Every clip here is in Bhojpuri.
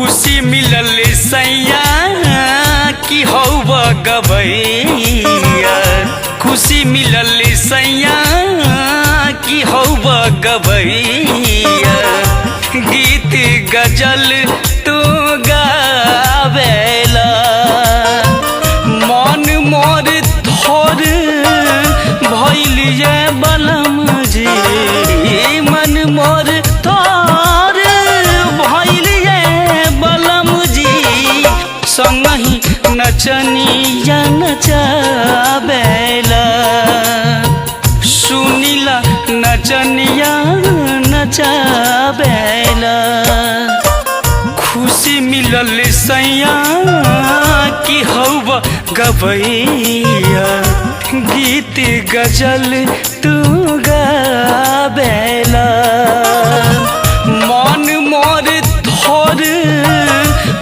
खुशी मिलल सैया की हौब गबैया। खुशी मिलल सैया की हौब गबैया। गीत गजल तू गावेला मन मोर थोर भइल ये बलम जी। मन मोर थोर भइल ये बलम जी। संगहि नचनिया नचावेला सुनिला नचनिया नचावेला। खुशी मिलल सैया की हौब गबैया। गीत गजल तू गावेला मन मोर थोर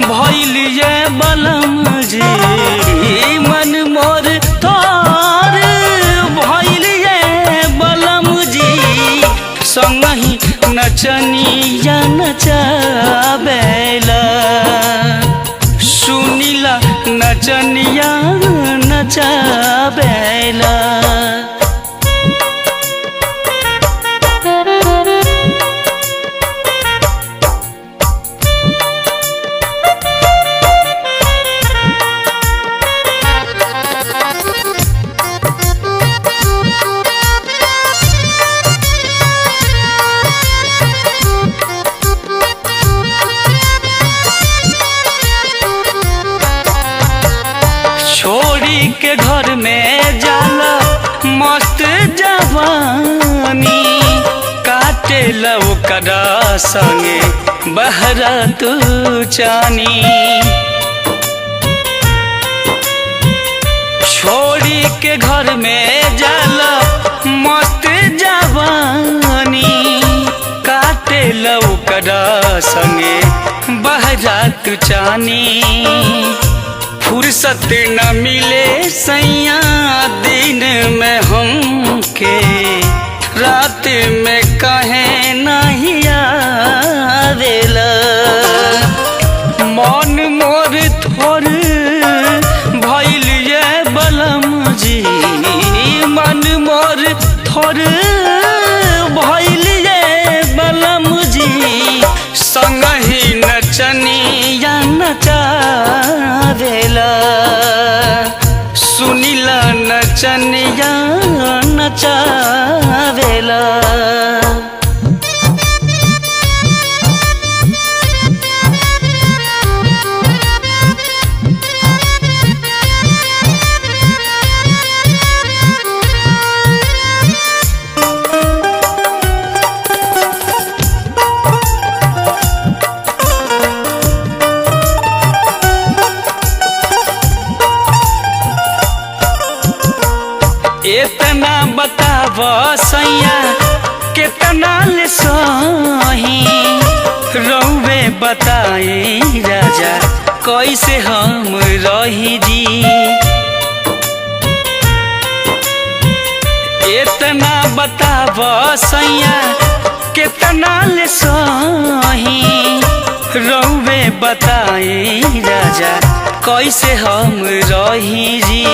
भइल ये बलम जी। मन मोर थोर भइल ये बलम जी। संगहि नचनिया नचावेला सुनिला नचनिया नचावेला। छोड़ी के घर में जाला मस्त जवानी। काटे लव कदा संगे बहरा तू चानी। छोड़ी के घर में जाला मस्त जवानी। काटे लव कदा संगे बहरा तू चानी। फुर्सत न मिले सैया दिन में हमके। रात में कहे नहीं आवेला मन मोर थोर भइल ये बलम जी। मन मोर थोर भइल ये बलम जी। संगहि नचनिया नचावेला सुनिला नचनिया नचावेला। इतना बताव सैया कितना ले सही। रउवे बताई राजा कैसे हम रही जी। इतना बताव सैया कितना ले सही। रउवे बताई राजा कैसे हम रही जी।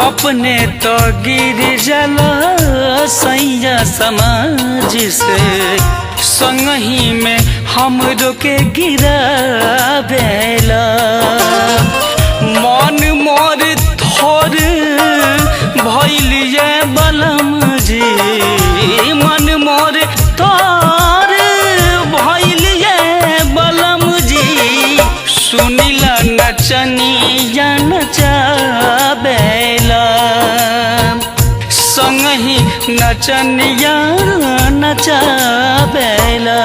अपने तो गिर जाला सैया समाज से। संगहि में हमरो के गिरावेला मन मोर थोर भइल ये बलम जी। मन मोर थोर भइल ये बलम जी। सुनिला नचनिया नचावेला संगहि नचनिया नचावेला।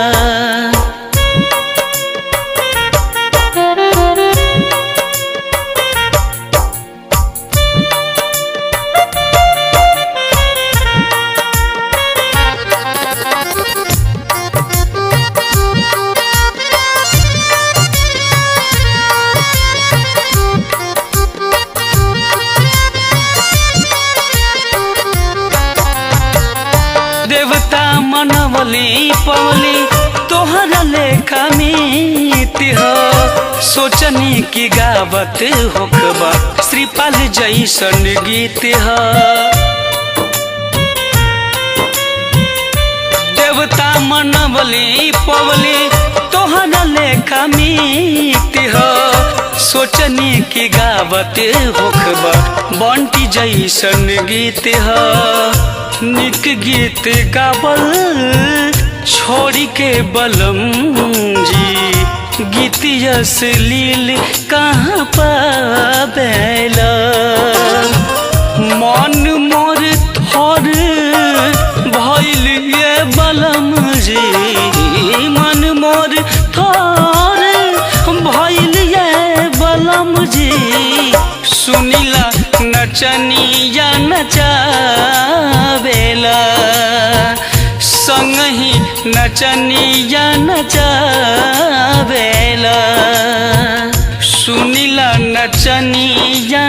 देवता मनवली पवली तोहरा लेखा मीत हो। सोचनी की गावत होखबा श्रीपाल जैसन गीत ह देवता मनवली पवली तोहरा लेखा मीत ह सोचनी की गावत होखबा बंटी जैसन गीत ह निक गीत गावल छोड़ी के बलम जी गीत अश्लील कहाँ पावेला मन मोर थोर भइल ये बलम जी मन मोर थोर भइल ये बलम जी सुनिला नचनिया नचावेला संगही नचनिया नचावेला सुनिला नचनिया